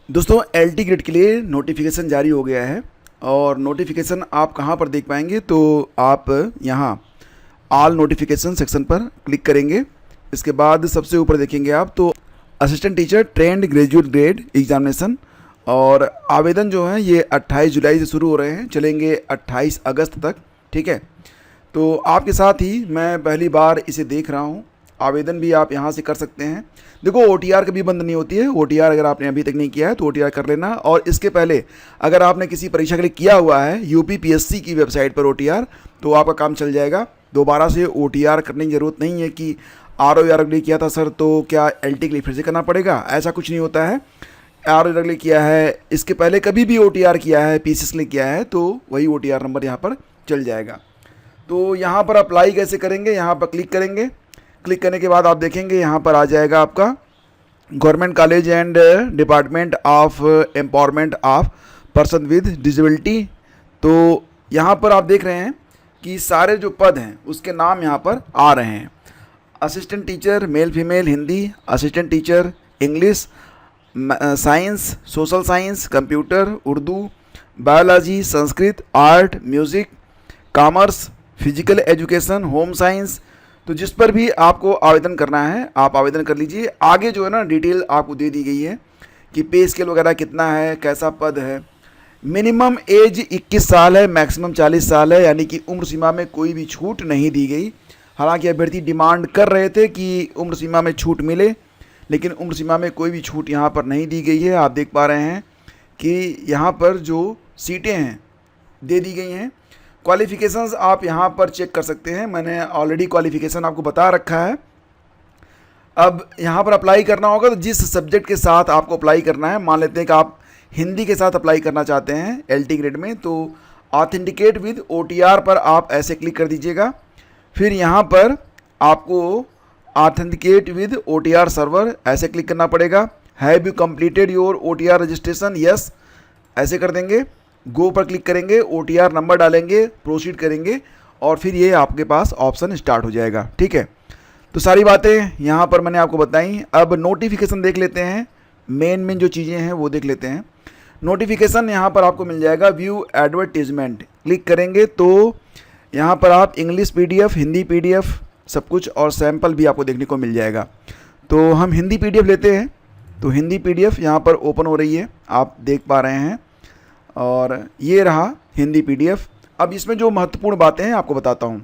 दोस्तों LT grade के लिए नोटिफिकेशन जारी हो गया है और नोटिफिकेशन आप कहाँ पर देख पाएंगे तो आप यहाँ ऑल नोटिफिकेशन सेक्शन पर क्लिक करेंगे। इसके बाद सबसे ऊपर देखेंगे आप तो assistant teacher trained graduate grade examination और आवेदन जो है ये 28 जुलाई से शुरू हो रहे हैं, चलेंगे 28 अगस्त तक। ठीक है, तो आपके साथ ही मैं पहली बार इसे देख रहा हूँ। आवेदन भी आप यहाँ से कर सकते हैं। देखो ओटीआर कभी बंद नहीं होती है। ओटीआर अगर आपने अभी तक नहीं किया है तो ओटीआर कर लेना, और इसके पहले अगर आपने किसी परीक्षा के लिए किया हुआ है यूपी पीएससी की वेबसाइट पर ओटीआर, तो आपका काम चल जाएगा। दोबारा से ओटीआर करने की ज़रूरत नहीं है कि आरओआर के लिए किया था सर तो क्या एलटी के लिए फिर से करना पड़ेगा, ऐसा कुछ नहीं होता है। आरओआर के लिए किया है, इसके पहले कभी भी ओटीआर किया है, पीसीएस के लिए किया है, तो वही ओटीआर नंबर यहाँ पर चल जाएगा। तो यहाँ पर अप्लाई कैसे करेंगे, यहाँ पर क्लिक करेंगे। क्लिक करने के बाद आप देखेंगे यहाँ पर आ जाएगा आपका government college and department of empowerment of person with disability. तो यहाँ पर आप देख रहे हैं कि सारे जो पद हैं उसके नाम यहाँ पर आ रहे हैं। Assistant teacher male female Hindi, assistant teacher English, science, social science, computer, Urdu, biology, Sanskrit, art, music, commerce, physical education, home science. तो जिस पर भी आपको आवेदन करना है आप आवेदन कर लीजिए। आगे जो है ना डिटेल आपको दे दी गई है कि पे स्केल वगैरह कितना है, कैसा पद है। मिनिमम एज 21 साल है, मैक्सिमम 40 साल है, यानी कि उम्र सीमा में कोई भी छूट नहीं दी गई। हालांकि अभ्यर्थी डिमांड कर रहे थे कि उम्र सीमा में छूट मिले, लेकिन उम्र सीमा में कोई भी छूट यहाँ पर नहीं दी गई है। आप देख पा रहे हैं कि यहाँ पर जो सीटें हैं दे दी गई हैं। क्वालिफ़िकेशंस आप यहाँ पर चेक कर सकते हैं, मैंने ऑलरेडी क्वालिफ़िकेशन आपको बता रखा है। अब यहाँ पर अप्लाई करना होगा तो जिस सब्जेक्ट के साथ आपको अप्लाई करना है, मान लेते हैं कि आप हिंदी के साथ अप्लाई करना चाहते हैं एलटी ग्रेड में, तो ऑथेंटिकेट विद ओटीआर पर आप ऐसे क्लिक कर दीजिएगा। फिर यहाँ पर आपको ऑथेंटिकेट विद ओटीआर सर्वर ऐसे क्लिक करना पड़ेगा। Have you completed your OTR registration, yes ऐसे कर देंगे। गो पर क्लिक करेंगे, ओटीआर नंबर डालेंगे, प्रोसीड करेंगे और फिर ये आपके पास ऑप्शन स्टार्ट हो जाएगा। ठीक है, तो सारी बातें यहाँ पर मैंने आपको बताई। अब नोटिफिकेशन देख लेते हैं, मेन जो चीज़ें हैं वो देख लेते हैं। नोटिफिकेशन यहाँ पर आपको मिल जाएगा, व्यू एडवर्टीजमेंट क्लिक करेंगे तो यहाँ पर आप इंग्लिश पीडीएफ, हिंदी पीडीएफ सब कुछ और सैम्पल भी आपको देखने को मिल जाएगा। तो हम हिंदी पीडीएफ लेते हैं, तो हिंदी पीडीएफ यहाँ पर ओपन हो रही है, आप देख पा रहे हैं, और ये रहा हिंदी पीडीएफ। अब इसमें जो महत्वपूर्ण बातें हैं आपको बताता हूँ।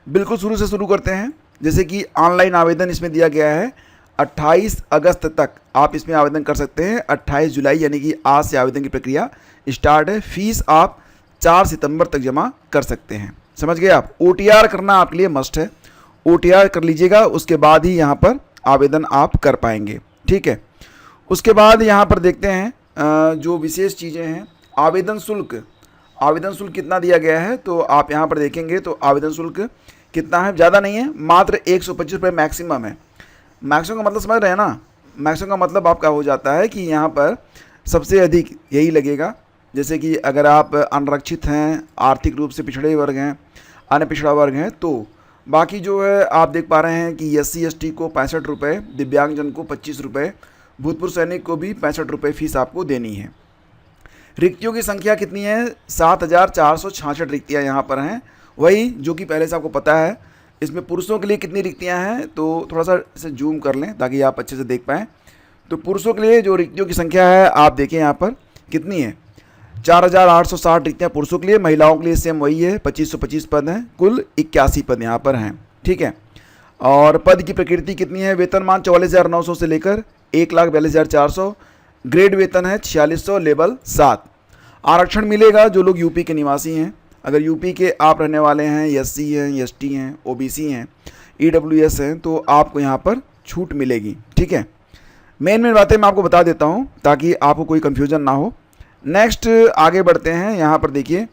बिल्कुल शुरू से शुरू करते हैं। जैसे कि ऑनलाइन आवेदन इसमें दिया गया है 28 अगस्त तक आप इसमें आवेदन कर सकते हैं। 28 जुलाई यानी कि आज से आवेदन की प्रक्रिया स्टार्ट है। फीस आप 4 सितंबर तक जमा कर सकते हैं। समझ गए आप। ओटीआर करना आपके लिए मस्ट है, ओटीआर कर लीजिएगा, उसके बाद ही यहाँ पर आवेदन आप कर पाएंगे। ठीक है, उसके बाद यहाँ पर देखते हैं जो विशेष चीज़ें हैं। आवेदन शुल्क कितना दिया गया है तो आप यहाँ पर देखेंगे तो आवेदन शुल्क कितना है, ज़्यादा नहीं है, मात्र 125 रुपये मैक्सिमम है। मैक्सिमम का मतलब समझ रहे हैं ना, मैक्सिमम का मतलब आपका हो जाता है कि यहाँ पर सबसे अधिक यही लगेगा। जैसे कि अगर आप अनरक्षित हैं, आर्थिक रूप से पिछड़े वर्ग हैं, अन्य पिछड़ा वर्ग हैं, तो बाकी जो है आप देख पा रहे हैं कि SC ST को 65 रुपये, दिव्यांगजन को 25 रुपये, भूतपूर्व सैनिक को भी 65 रुपये फीस आपको देनी है। रिक्तियों की संख्या कितनी है, 7466 रिक्तियाँ यहाँ पर हैं, वही जो कि पहले से आपको पता है। इसमें पुरुषों के लिए कितनी रिक्तियाँ हैं तो थोड़ा सा इसे जूम कर लें ताकि आप अच्छे से देख पाएँ। तो पुरुषों के लिए जो रिक्तियों की संख्या है आप देखें यहाँ पर कितनी है, 4860 रिक्तियाँ पुरुषों के लिए। महिलाओं के लिए सेम वही है, 2525 पद हैं, कुल 81 पद यहाँ पर हैं। ठीक है, और पद की प्रकृति कितनी है, वेतनमान 44,900 से लेकर 1,42,400, ग्रेड वेतन है 4600, लेवल 7। आरक्षण मिलेगा जो लोग यूपी के निवासी हैं। अगर यूपी के आप रहने वाले हैं, SC हैं, ST हैं, OBC हैं, EWS हैं, तो आपको यहाँ पर छूट मिलेगी। ठीक है, मेन बातें मैं आपको बता देता हूँ ताकि आपको कोई कन्फ्यूजन ना हो। नेक्स्ट आगे बढ़ते हैं। यहाँ पर देखिए,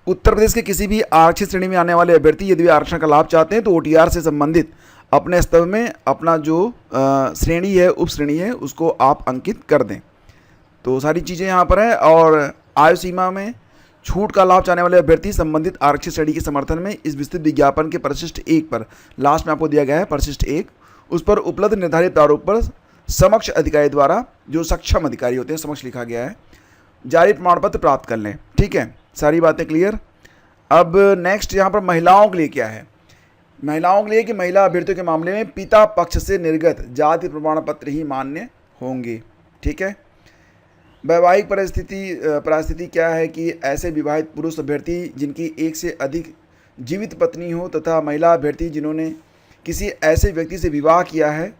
उत्तर प्रदेश के किसी भी आरक्षित श्रेणी में आने वाले अभ्यर्थी यदि आरक्षण का लाभ चाहते हैं तो ओटीआर से संबंधित अपने स्तर में अपना जो श्रेणी है, उप श्रेणी है, उसको आप अंकित कर दें। तो सारी चीज़ें यहाँ पर है। और आयु सीमा में छूट का लाभ चाहने वाले अभ्यर्थी संबंधित आरक्षित श्रेणी के समर्थन में इस विस्तृत विज्ञापन के परिशिष्ट 1 पर, लास्ट में आपको दिया गया है परिशिष्ट 1, उस पर उपलब्ध निर्धारित प्रारूप पर समक्ष अधिकारी द्वारा, जो सक्षम अधिकारी होते हैं, समक्ष लिखा गया है, जारी प्रमाण पत्र प्राप्त कर लें। ठीक है, सारी बातें क्लियर। अब नेक्स्ट यहाँ पर महिलाओं के लिए क्या है। महिलाओं के लिए कि महिला अभ्यर्थियों के मामले में पिता पक्ष से निर्गत जाति प्रमाण पत्र ही मान्य होंगे। ठीक है। वैवाहिक परिस्थिति क्या है कि ऐसे विवाहित पुरुष अभ्यर्थी जिनकी एक से अधिक जीवित पत्नी हो तथा महिला अभ्यर्थी जिन्होंने किसी ऐसे व्यक्ति से विवाह किया है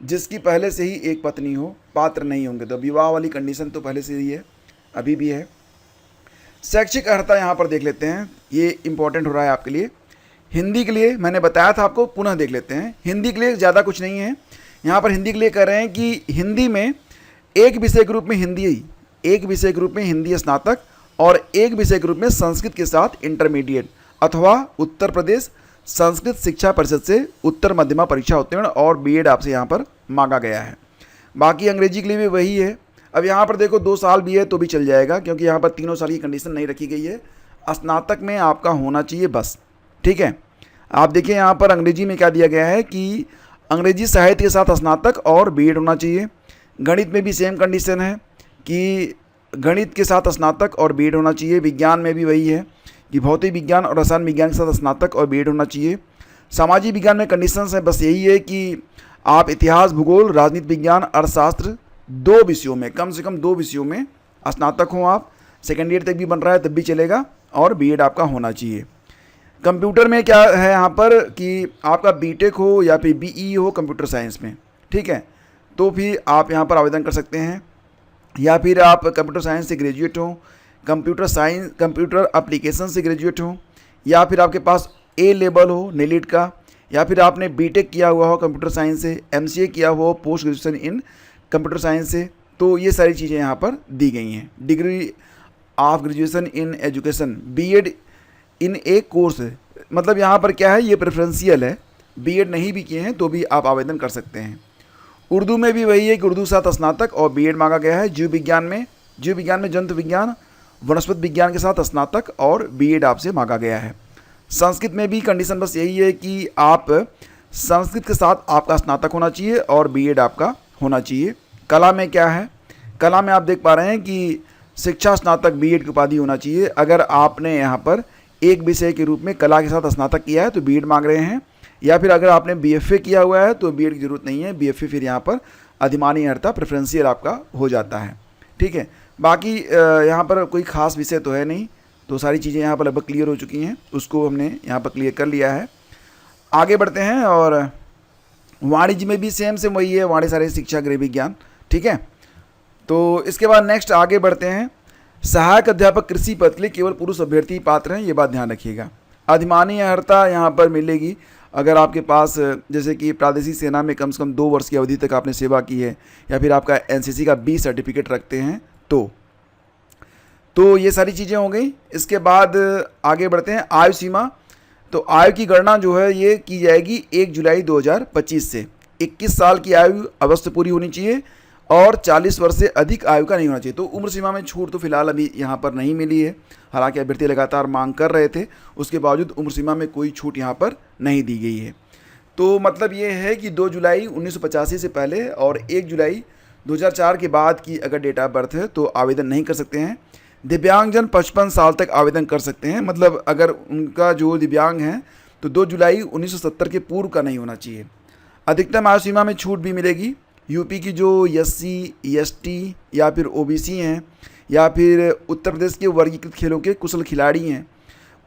जिसकी पहले से ही एक पत्नी हो, पात्र नहीं होंगे। तो विवाह वाली कंडीशन तो पहले से ही है, अभी भी है। शैक्षिक अर्हता यहाँ पर देख लेते हैं, ये इंपॉर्टेंट हो रहा है आपके लिए। हिंदी के लिए मैंने बताया था आपको, पुनः देख लेते हैं। हिंदी के लिए ज़्यादा कुछ नहीं है यहाँ पर। हिंदी के लिए कह रहे हैं कि हिंदी में एक विषय के रूप में हिंदी स्नातक और एक विषय के रूप में संस्कृत के साथ इंटरमीडिएट अथवा उत्तर प्रदेश संस्कृत शिक्षा परिषद से उत्तर मध्यमा परीक्षा उत्तीर्ण और बीएड आपसे यहाँ पर मांगा गया है। बाकी अंग्रेजी के लिए भी वही है। अब यहाँ पर देखो 2 साल भी है तो भी चल जाएगा, क्योंकि यहाँ पर 3 साल की कंडीशन नहीं रखी गई है। स्नातक में आपका होना चाहिए बस। ठीक है। आप देखिए यहाँ पर अंग्रेजी में क्या दिया गया है कि अंग्रेजी साहित्य के साथ स्नातक और बीएड होना चाहिए। गणित में भी सेम कंडीशन है कि गणित के साथ स्नातक और बीएड होना चाहिए। विज्ञान में भी वही है कि भौतिक विज्ञान और रसायन विज्ञान के साथ स्नातक और बीएड होना चाहिए। सामाजिक विज्ञान में कंडीशंस है बस यही है कि आप इतिहास, भूगोल, राजनीति विज्ञान, अर्थशास्त्र 2 विषयों में, कम से कम 2 विषयों में स्नातक हों आप। सेकेंड ईयर तक भी बन रहा है तब भी चलेगा, और बीएड आपका होना चाहिए। कंप्यूटर में क्या है यहाँ पर कि आपका बीटेक हो या फिर बीई हो कंप्यूटर साइंस में, ठीक है, तो फिर आप यहाँ पर आवेदन कर सकते हैं। या फिर आप कंप्यूटर साइंस से ग्रेजुएट हो, कंप्यूटर एप्लीकेशन से ग्रेजुएट हो, या फिर आपके पास ए लेवल हो नेलिट का, या फिर आपने बीटेक किया हुआ हो कंप्यूटर साइंस से, एमसीए किया हुआ हो post graduation in computer science से। तो ये सारी चीज़ें यहाँ पर दी गई हैं। Degree of graduation in education, BEd in a course, मतलब यहाँ पर क्या है, ये प्रेफरेंशियल है। बीएड नहीं भी किए हैं तो भी आप आवेदन कर सकते हैं। उर्दू में भी वही है कि उर्दू साथ स्नातक और बीएड मांगा गया है। जीव विज्ञान में जंतु विज्ञान, वनस्पति विज्ञान के साथ स्नातक और बीएड आपसे मांगा गया है। संस्कृत में भी कंडीशन बस यही है कि आप संस्कृत के साथ आपका स्नातक होना चाहिए और बीएड आपका होना चाहिए। कला में क्या है, कला में आप देख पा रहे हैं कि शिक्षा स्नातक बीएड की उपाधि होना चाहिए। अगर आपने यहाँ पर एक विषय के रूप में कला के साथ स्नातक किया है तो बीएड मांग रहे हैं, या फिर अगर आपने बीएफए किया हुआ है तो बीएड की जरूरत नहीं है। बीएफए फिर यहाँ पर अधिमानी अर्हता प्रेफरेंशियल आपका हो जाता है। ठीक है। बाकी यहाँ पर कोई खास विषय तो है नहीं, तो सारी चीज़ें यहाँ पर लगभग क्लियर हो चुकी हैं, उसको हमने यहाँ पर क्लियर कर लिया है। आगे बढ़ते हैं। और वाणिज्य में भी सेम वही है, वाणिज्य सारी शिक्षा गृह विज्ञान। ठीक है। तो इसके बाद नेक्स्ट आगे बढ़ते हैं। सहायक अध्यापक कृषि पद के लिए केवल पुरुष अभ्यर्थी पात्र हैं, ये बात ध्यान रखिएगा। अधिमानी अर्हता यहाँ पर मिलेगी अगर आपके पास जैसे कि प्रादेशिक सेना में कम से कम 2 वर्ष की अवधि तक आपने सेवा की है, या फिर आपका एनसीसी का बी सर्टिफिकेट रखते हैं तो ये सारी चीज़ें हो गई। इसके बाद आगे बढ़ते हैं। आयु सीमा, तो आयु की गणना जो है ये की जाएगी 1 जुलाई 2025 से। 21 साल की आयु अवश्य पूरी होनी चाहिए और 40 वर्ष से अधिक आयु का नहीं होना चाहिए। तो उम्र सीमा में छूट तो फिलहाल अभी यहाँ पर नहीं मिली है, हालांकि अभ्यर्थी लगातार मांग कर रहे थे, उसके बावजूद उम्र सीमा में कोई छूट यहाँ पर नहीं दी गई है। तो मतलब ये है कि 2 जुलाई 1985 से पहले और 1 जुलाई 2004 के बाद की अगर डेट ऑफ बर्थ है तो आवेदन नहीं कर सकते हैं। दिव्यांगजन 55 साल तक आवेदन कर सकते हैं, मतलब अगर उनका जो दिव्यांग हैं तो 2 जुलाई 1970 के पूर्व का नहीं होना चाहिए। अधिकतम आयु सीमा में छूट भी मिलेगी। यूपी की जो एससी, एसटी या फिर ओबीसी हैं, या फिर उत्तर प्रदेश के वर्गीकृत खेलों के कुशल खिलाड़ी हैं,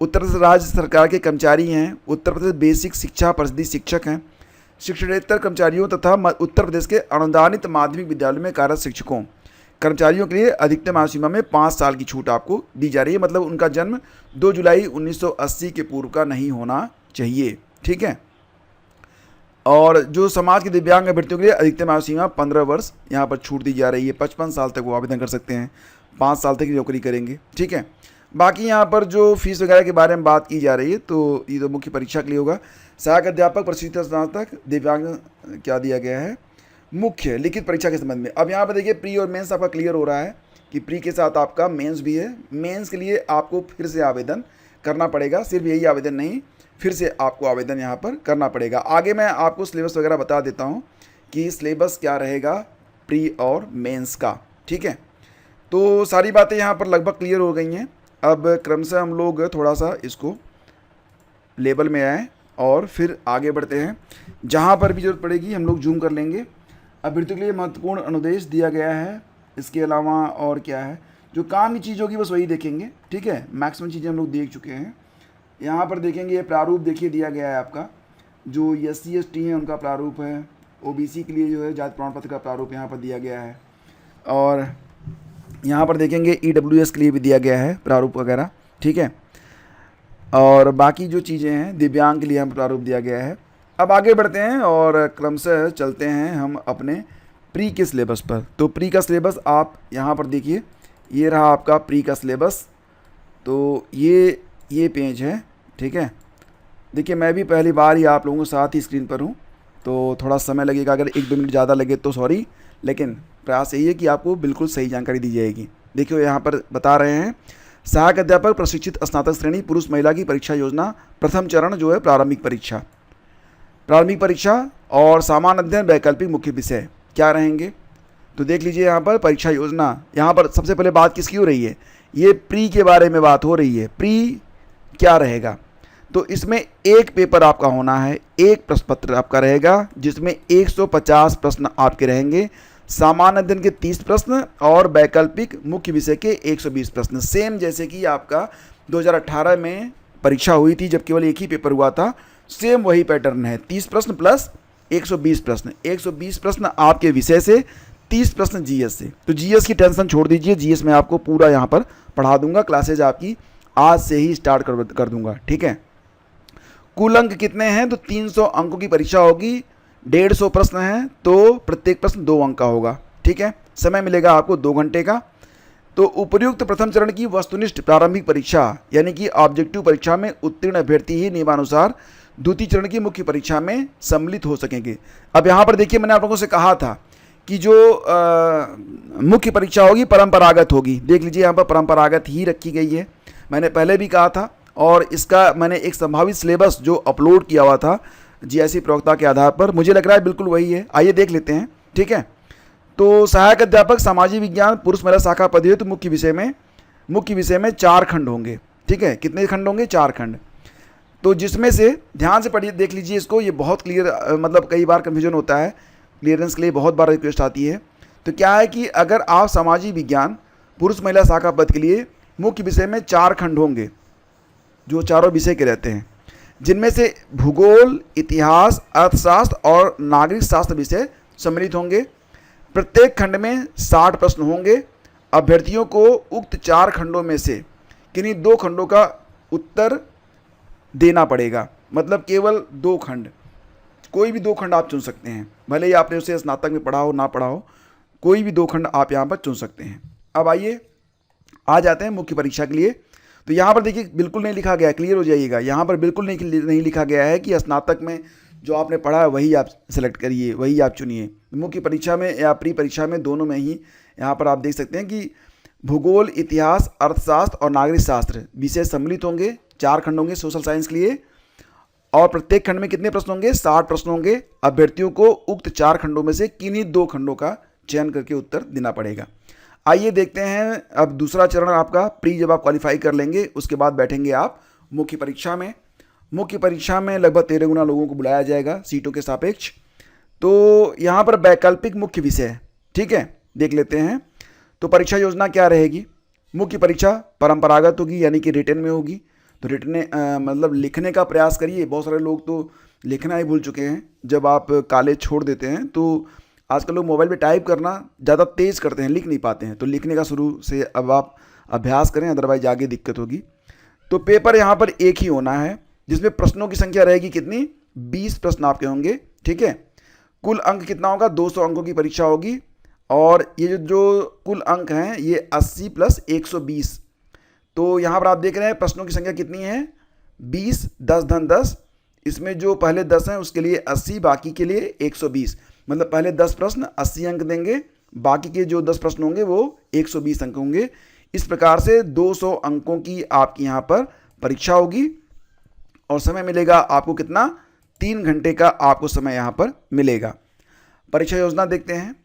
उत्तर प्रदेश राज्य सरकार के कर्मचारी हैं, उत्तर प्रदेश बेसिक शिक्षा परिषद शिक्षक हैं, शिक्षणेतर कर्मचारियों तथा उत्तर प्रदेश के अनुदानित माध्यमिक विद्यालयों में कार्यरत शिक्षकों कर्मचारियों के लिए अधिकतम आयु सीमा में 5 साल की छूट आपको दी जा रही है। मतलब उनका जन्म 2 जुलाई 1980 के पूर्व का नहीं होना चाहिए। ठीक है। और जो समाज के दिव्यांग अभ्यर्थियों के लिए अधिकतम आयु सीमा 15 वर्ष यहाँ पर छूट दी जा रही है। 55 साल तक वो आवेदन कर सकते हैं, 5 साल तक की नौकरी करेंगे। ठीक है। बाकी यहाँ पर जो फीस वगैरह के बारे में बात की जा रही है तो ये तो मुख्य परीक्षा के लिए होगा। सहायक अध्यापक, प्रशिक्षित स्नातक, दिव्यांग क्या दिया गया है, मुख्य लिखित परीक्षा के संबंध में। अब यहाँ पर देखिए प्री और मेंस आपका क्लियर हो रहा है कि प्री के साथ आपका मेंस भी है। मेंस के लिए आपको फिर से आवेदन करना पड़ेगा, सिर्फ यही आवेदन नहीं, फिर से आपको आवेदन यहाँ पर करना पड़ेगा। आगे मैं आपको सिलेबस वगैरह बता देता हूँ कि सिलेबस क्या रहेगा प्री और मेंस का। ठीक है, तो सारी बातें यहाँ पर लगभग क्लियर हो गई हैं। अब क्रमशः हम लोग थोड़ा सा इसको लेवल में आए और फिर आगे बढ़ते हैं। जहाँ पर भी ज़रूरत पड़ेगी हम लोग जूम कर लेंगे। अभ्यर्थियों के लिए महत्वपूर्ण अनुदेश दिया गया है। इसके अलावा और क्या है, जो काम की चीज़ होगी बस वही देखेंगे। ठीक है, मैक्सिमम चीज़ें हम लोग देख चुके हैं। यहाँ पर देखेंगे ये प्रारूप देखिए दिया गया है आपका, जो SC/ST हैं उनका प्रारूप है। OBC के लिए जो है जाति प्रमाण पत्र का प्रारूप यहाँ पर दिया गया है। और यहाँ पर देखेंगे EWS के लिए भी दिया गया है प्रारूप वगैरह। ठीक है, और बाकी जो चीज़ें हैं दिव्यांग के लिए हम प्रारूप दिया गया है। अब आगे बढ़ते हैं और क्रमशः चलते हैं हम अपने प्री के सिलेबस पर। तो प्री का सिलेबस आप यहाँ पर देखिए, ये रहा आपका प्री का सिलेबस। तो ये पेज है। ठीक है, देखिए मैं भी पहली बार ही आप लोगों के साथ ही स्क्रीन पर हूँ, तो थोड़ा समय लगेगा। अगर 1-2 मिनट ज़्यादा लगे तो सॉरी, लेकिन प्रयास यही है कि आपको बिल्कुल सही जानकारी दी जाएगी। देखिए यहाँ पर बता रहे हैं, सहायक अध्यापक प्रशिक्षित स्नातक श्रेणी पुरुष महिला की परीक्षा योजना, प्रथम चरण जो है प्रारंभिक परीक्षा और सामान्य अध्ययन वैकल्पिक मुख्य विषय क्या रहेंगे। तो देख लीजिए यहाँ पर परीक्षा योजना, यहाँ पर सबसे पहले बात किसकी हो रही है, ये प्री के बारे में बात हो रही है। प्री क्या रहेगा, तो इसमें एक पेपर आपका होना है, एक प्रश्न पत्र आपका रहेगा जिसमें 150 प्रश्न आपके रहेंगे। सामान्य अध्ययन के 30 प्रश्न और वैकल्पिक मुख्य विषय के 120 प्रश्न, सेम जैसे कि आपका 2018 में परीक्षा हुई थी जब केवल एक ही पेपर हुआ था, सेम वही पैटर्न है। 30 प्रश्न प्लस 120 प्रश्न, 120 प्रश्न आपके विषय से, 30 प्रश्न GS से। तो GS की टेंशन छोड़ दीजिए, GS में आपको पूरा यहाँ पर पढ़ा दूंगा, क्लासेज आपकी आज से ही स्टार्ट कर दूंगा। ठीक है, कुल अंक कितने हैं, तो 300 अंकों की परीक्षा होगी, 150 प्रश्न हैं, तो प्रत्येक प्रश्न 2 अंक का होगा। ठीक है, समय मिलेगा आपको 2 घंटे का। तो उपर्युक्त प्रथम चरण की वस्तुनिष्ठ प्रारंभिक परीक्षा यानी कि ऑब्जेक्टिव परीक्षा में उत्तीर्ण अभ्यर्थी ही नियमानुसार द्वितीय चरण की मुख्य परीक्षा में सम्मिलित हो सकेंगे। अब यहाँ पर देखिए, मैंने आप लोगों से कहा था कि जो मुख्य परीक्षा होगी परंपरागत होगी। देख लीजिए यहाँ पर परंपरागत ही रखी गई है, मैंने पहले भी कहा था। और इसका मैंने एक संभावित सिलेबस जो अपलोड किया हुआ था GIC प्रवक्ता के आधार पर, मुझे लग रहा है बिल्कुल वही है। आइए देख लेते हैं। ठीक है, तो सहायक अध्यापक सामाजिक विज्ञान पुरुष महिला शाखा पद हेतु मुख्य विषय में 4 खंड होंगे। ठीक है, कितने खंड होंगे, 4 खंड। तो जिसमें से ध्यान से पढ़िए, देख लीजिए इसको, ये बहुत क्लियर, मतलब कई बार कन्फ्यूजन होता है, क्लियरेंस के लिए बहुत बार रिक्वेस्ट आती है। तो क्या है कि अगर आप सामाजिक विज्ञान पुरुष महिला शाखा पद के लिए मुख्य विषय में 4 खंड होंगे जो चारों विषय के रहते हैं, जिनमें से भूगोल, इतिहास, अर्थशास्त्र और नागरिक शास्त्र विषय सम्मिलित होंगे। प्रत्येक खंड में 60 प्रश्न होंगे। अभ्यर्थियों को उक्त 4 खंडों में से किन्हीं 2 खंडों का उत्तर देना पड़ेगा, मतलब केवल 2 खंड, कोई भी 2 खंड आप चुन सकते हैं, भले ही आपने उसे स्नातक में पढ़ा हो ना पढ़ा हो, कोई भी 2 खंड आप यहाँ पर चुन सकते हैं। अब आइए आ जाते हैं मुख्य परीक्षा के लिए। तो यहाँ पर देखिए बिल्कुल नहीं लिखा गया, क्लियर हो जाइएगा, यहाँ पर बिल्कुल नहीं लिखा गया है कि स्नातक में जो आपने पढ़ा है वही आप सेलेक्ट करिए, वही आप चुनिए। मुख्य परीक्षा में या प्री परीक्षा में, दोनों में ही यहाँ पर आप देख सकते हैं कि भूगोल, इतिहास, अर्थशास्त्र और नागरिक शास्त्र विषय सम्मिलित होंगे। 4 खंड होंगे सोशल साइंस के लिए, और प्रत्येक खंड में कितने प्रश्न होंगे, 60 प्रश्न होंगे। अभ्यर्थियों को उक्त 4 खंडों में से किन्हीं 2 खंडों का चयन करके उत्तर देना पड़ेगा। आइए देखते हैं अब दूसरा चरण आपका प्री, जब आप क्वालिफाई कर लेंगे उसके बाद बैठेंगे आप मुख्य परीक्षा में। मुख्य परीक्षा में लगभग 13 गुना लोगों को बुलाया जाएगा सीटों के सापेक्ष। तो यहाँ पर वैकल्पिक मुख्य विषय, ठीक है, देख लेते हैं। तो परीक्षा योजना क्या रहेगी, मुख्य परीक्षा परंपरागत होगी यानी कि रिटन में होगी। तो रिटन मतलब लिखने का प्रयास करिए। बहुत सारे लोग तो लिखना ही भूल चुके हैं, जब आप कॉलेज छोड़ देते हैं तो आजकल लोग मोबाइल पे टाइप करना ज़्यादा तेज़ करते हैं, लिख नहीं पाते हैं। तो लिखने का शुरू से अब आप अभ्यास करें, अदरवाइज आगे दिक्कत होगी। तो पेपर यहाँ पर एक ही होना है, जिसमें प्रश्नों की संख्या रहेगी कितनी, 20 प्रश्न आपके होंगे। ठीक है, कुल अंक कितना होगा, 200 अंकों की परीक्षा होगी। और ये जो कुल अंक हैं ये 80 + 120। तो यहाँ पर आप देख रहे हैं प्रश्नों की संख्या कितनी है, 20, 10 धन 10। इसमें जो पहले 10 हैं उसके लिए 80, बाकी के लिए 120। मतलब पहले 10 प्रश्न 80 अंक देंगे, बाकी के जो 10 प्रश्न होंगे वो 120 अंक होंगे। इस प्रकार से 200 अंकों की आपकी यहाँ पर परीक्षा होगी। और समय मिलेगा आपको कितना, 3 घंटे का आपको समय यहाँ पर मिलेगा। परीक्षा योजना देखते हैं।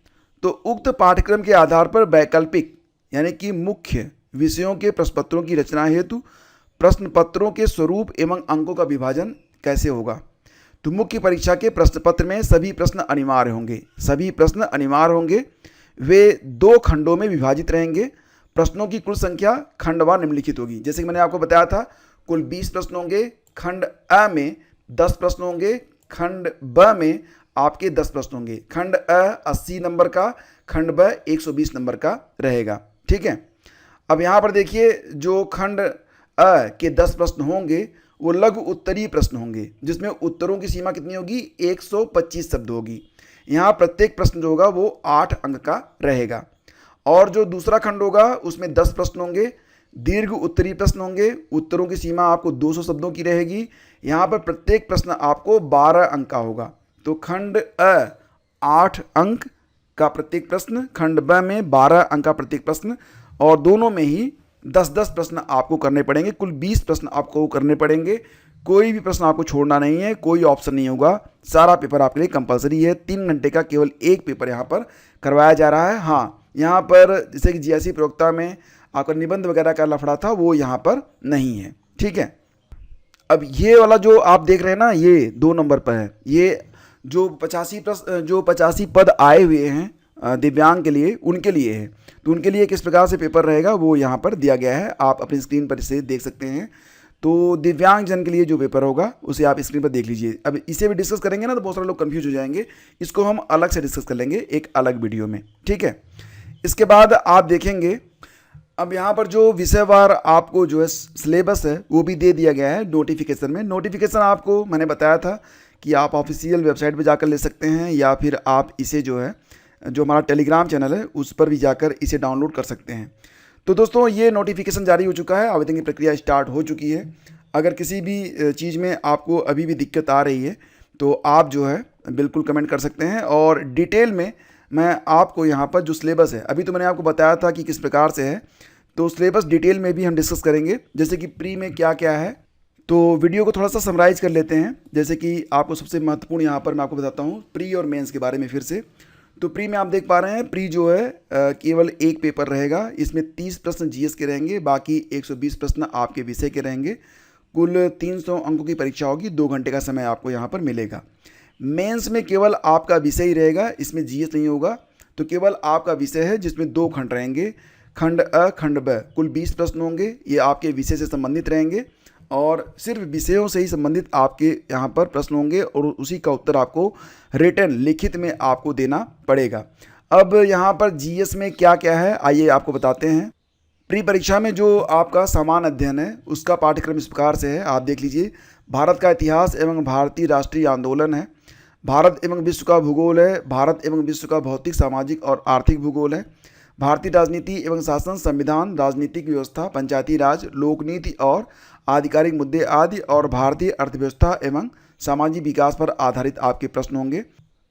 तो उक्त पाठ्यक्रम के आधार पर वैकल्पिक यानी कि मुख्य विषयों के प्रश्न पत्रों की रचना हेतु प्रश्न पत्रों के स्वरूप एवं अंकों का विभाजन कैसे होगा। तो मुख्य परीक्षा के प्रश्न पत्र में सभी प्रश्न अनिवार्य होंगे, सभी प्रश्न अनिवार्य होंगे। वे 2 खंडों में विभाजित रहेंगे। प्रश्नों की कुल संख्या खंडवार निम्नलिखित होगी। जैसे कि मैंने आपको बताया था, कुल 20 प्रश्न होंगे। खंड अ में 10 प्रश्न होंगे, खंड ब में आपके 10 प्रश्न होंगे। खंड अ 80 नंबर का, खंड ब 120 नंबर का रहेगा। ठीक है। अब यहाँ पर देखिए, जो खंड अ के 10 प्रश्न होंगे वो लघु उत्तरीय प्रश्न होंगे, जिसमें उत्तरों की सीमा कितनी होगी, 125 शब्द होगी। यहाँ प्रत्येक प्रश्न जो होगा वो 8 अंक का रहेगा। और जो दूसरा खंड होगा उसमें 10 प्रश्न होंगे, दीर्घ उत्तरीय प्रश्न होंगे, उत्तरों की सीमा आपको 200 शब्दों की रहेगी। यहाँ पर प्रत्येक प्रश्न आपको 12 अंक का होगा। तो खंड अ 8 अंक का प्रत्येक प्रश्न, खंड ब में 12 अंक का प्रत्येक प्रश्न, और दोनों में ही 10-10 प्रश्न आपको करने पड़ेंगे। कुल 20 प्रश्न आपको करने पड़ेंगे। कोई भी प्रश्न आपको छोड़ना नहीं है, कोई ऑप्शन नहीं होगा। सारा पेपर आपके लिए कंपलसरी है। 3 घंटे का केवल एक पेपर यहाँ पर करवाया जा रहा है। हाँ, यहाँ पर जैसे कि जीएससी प्रयोक्ता में आपका निबंध वगैरह का लफड़ा था, वो यहाँ पर नहीं है। ठीक है। अब ये वाला जो आप देख रहे हैं ना, ये 2 नंबर पर है। ये जो 85 पद आए हुए हैं दिव्यांग के लिए, उनके लिए है। तो उनके लिए किस प्रकार से पेपर रहेगा वो यहाँ पर दिया गया है, आप अपनी स्क्रीन पर इसे देख सकते हैं। तो दिव्यांग जन के लिए जो पेपर होगा उसे आप स्क्रीन पर देख लीजिए। अब इसे भी डिस्कस करेंगे ना तो बहुत सारे लोग कंफ्यूज हो जाएंगे, इसको हम अलग से डिस्कस कर लेंगे एक अलग वीडियो में। ठीक है। इसके बाद आप देखेंगे, अब यहाँ पर जो विषयवार आपको जो है सिलेबस है वो भी दे दिया गया है नोटिफिकेशन में। नोटिफिकेशन आपको मैंने बताया था कि आप ऑफिशियल वेबसाइट पर जाकर ले सकते हैं, या फिर आप इसे जो है, जो हमारा टेलीग्राम चैनल है उस पर भी जाकर इसे डाउनलोड कर सकते हैं। तो दोस्तों, ये नोटिफिकेशन जारी हो चुका है, आवेदन की प्रक्रिया स्टार्ट हो चुकी है। अगर किसी भी चीज़ में आपको अभी भी दिक्कत आ रही है तो आप जो है बिल्कुल कमेंट कर सकते हैं, और डिटेल में मैं आपको यहाँ पर जो सिलेबस है, अभी तो मैंने आपको बताया था कि किस प्रकार से है, तो सिलेबस डिटेल में भी हम डिस्कस करेंगे, जैसे कि प्री में क्या क्या है। तो वीडियो को थोड़ा सा समराइज़ कर लेते हैं। जैसे कि आपको सबसे महत्वपूर्ण यहाँ पर मैं आपको बताता हूँ प्री और मेंस के बारे में फिर से। तो प्री में आप देख पा रहे हैं, प्री जो है केवल एक पेपर रहेगा। इसमें 30 प्रश्न जीएस के रहेंगे, बाकी 120 प्रश्न आपके विषय के रहेंगे। कुल 300 अंकों की परीक्षा होगी, 2 घंटे का समय आपको यहाँ पर मिलेगा। मेंस में केवल आपका विषय ही रहेगा, इसमें जीएस नहीं होगा। तो केवल आपका विषय है जिसमें 2 खंड रहेंगे, खंड अ खंड ब। कुल 20 प्रश्न होंगे, ये आपके विषय से संबंधित रहेंगे, और सिर्फ विषयों से ही संबंधित आपके यहाँ पर प्रश्न होंगे, और उसी का उत्तर आपको रिटन लिखित में आपको देना पड़ेगा। अब यहाँ पर जीएस में क्या क्या है आइए आपको बताते हैं। प्री परीक्षा में जो आपका सामान्य अध्ययन है उसका पाठ्यक्रम इस प्रकार से है, आप देख लीजिए। भारत का इतिहास एवं भारतीय राष्ट्रीय आंदोलन है, भारत एवं विश्व का भूगोल है, भारत एवं विश्व का भौतिक सामाजिक और आर्थिक भूगोल है, भारतीय राजनीति एवं शासन, संविधान, राजनीतिक व्यवस्था, पंचायती राज, लोकनीति और आधिकारिक मुद्दे आदि, और भारतीय अर्थव्यवस्था एवं सामाजिक विकास पर आधारित आपके प्रश्न होंगे।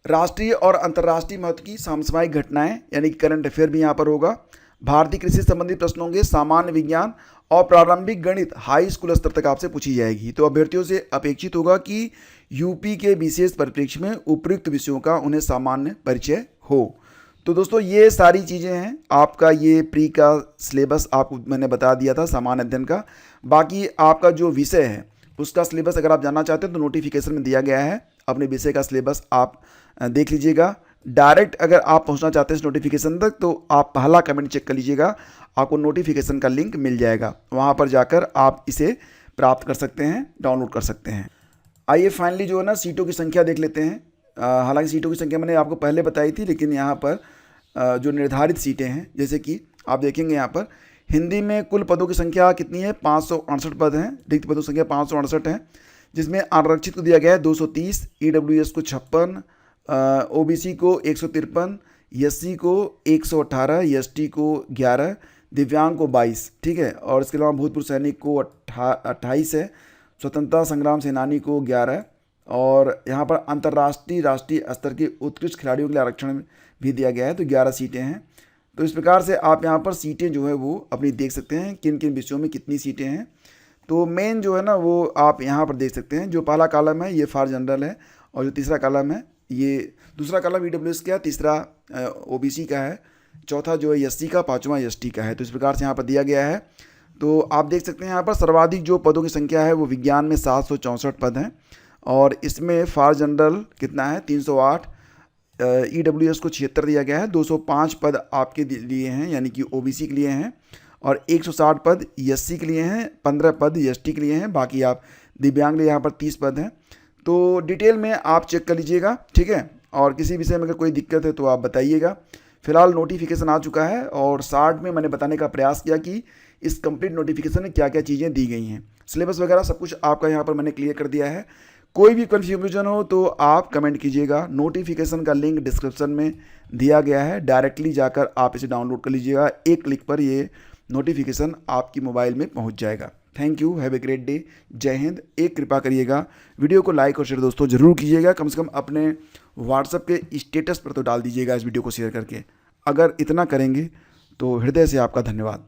राष्ट्रीय और अंतर्राष्ट्रीय महत्व की समसामयिक घटनाएं यानी कि करंट अफेयर भी यहाँ पर होगा। भारतीय कृषि से संबंधित प्रश्न होंगे, सामान्य विज्ञान और प्रारंभिक गणित हाई स्कूल स्तर तक आपसे पूछी जाएगी। तो अभ्यर्थियों से अपेक्षित होगा कि यूपी के विशेष परिप्रेक्ष्य में उपयुक्त विषयों का उन्हें सामान्य परिचय हो। तो दोस्तों, ये सारी चीज़ें हैं। आपका ये प्री का सिलेबस आपको मैंने बता दिया था सामान्य अध्ययन का। बाकी आपका जो विषय है उसका सिलेबस अगर आप जानना चाहते हैं तो नोटिफिकेशन में दिया गया है, अपने विषय का सिलेबस आप देख लीजिएगा। डायरेक्ट अगर आप पहुंचना चाहते हैं इस नोटिफिकेशन तक तो आप पहला कमेंट चेक कर लीजिएगा, आपको नोटिफिकेशन का लिंक मिल जाएगा, वहां पर जाकर आप इसे प्राप्त कर सकते हैं, डाउनलोड कर सकते हैं। आइए फाइनली जो है ना सीटों की संख्या देख लेते हैं। हालांकि सीटों की संख्या मैंने आपको पहले बताई थी, लेकिन यहाँ पर जो निर्धारित सीटें हैं, जैसे कि आप देखेंगे यहाँ पर हिंदी में कुल पदों की संख्या कितनी है, 568 पद हैं। रिक्त पदों की संख्या 568 है, जिसमें आरक्षित को दिया गया है 230, ईडब्ल्यूएस को 56, ओबीसी को 153, एससी को 118, एसटी को 11, दिव्यांग को 22। ठीक है। और इसके अलावा भूतपूर्व सैनिक को 28 है, स्वतंत्रता संग्राम सेनानी को 11, और यहाँ पर अंतर्राष्ट्रीय राष्ट्रीय स्तर के उत्कृष्ट खिलाड़ियों के लिए आरक्षण भी दिया गया है। तो 11 सीटें हैं। तो इस प्रकार से आप यहाँ पर सीटें जो है वो अपनी देख सकते हैं, किन किन विषयों में कितनी सीटें हैं। तो मेन जो है ना वो आप यहाँ पर देख सकते हैं। जो पहला कॉलम है ये फॉर जनरल है, और जो तीसरा कॉलम है ये दूसरा कॉलम EWS का है, तीसरा OBC का है, चौथा जो है SC का, पाँचवा ST का है। तो इस प्रकार से यहाँ पर दिया गया है। तो आप देख सकते हैं यहाँ पर सर्वाधिक जो पदों की संख्या है वो विज्ञान में 764 पद हैं, और इसमें फॉर जनरल कितना है 308, EWS को 76 दिया गया है, 205 पद आपके लिए हैं यानी कि OBC के लिए हैं, और 160 पद SC के लिए हैं, 15 पद ST के लिए हैं, बाकी आप दिव्यांग लिए यहाँ पर 30 पद हैं। तो डिटेल में आप चेक कर लीजिएगा, ठीक है। और किसी विषय में अगर कोई दिक्कत है तो आप बताइएगा। फिलहाल नोटिफिकेशन आ चुका है और शॉर्ट में मैंने बताने का प्रयास किया कि इस कंप्लीट नोटिफिकेशन में क्या क्या चीज़ें दी गई हैं, सिलेबस वगैरह सब कुछ आपका यहाँ पर मैंने क्लियर कर दिया है। कोई भी कन्फ्यूजन हो तो आप कमेंट कीजिएगा। नोटिफिकेशन का लिंक डिस्क्रिप्शन में दिया गया है, डायरेक्टली जाकर आप इसे डाउनलोड कर लीजिएगा। एक क्लिक पर ये नोटिफिकेशन आपकी मोबाइल में पहुंच जाएगा। Thank you, have a great day, जय हिंद। एक कृपा करिएगा, वीडियो को लाइक और शेयर दोस्तों ज़रूर कीजिएगा, कम से कम अपने व्हाट्सएप के स्टेटस पर तो डाल दीजिएगा इस वीडियो को शेयर करके। अगर इतना करेंगे तो हृदय से आपका धन्यवाद।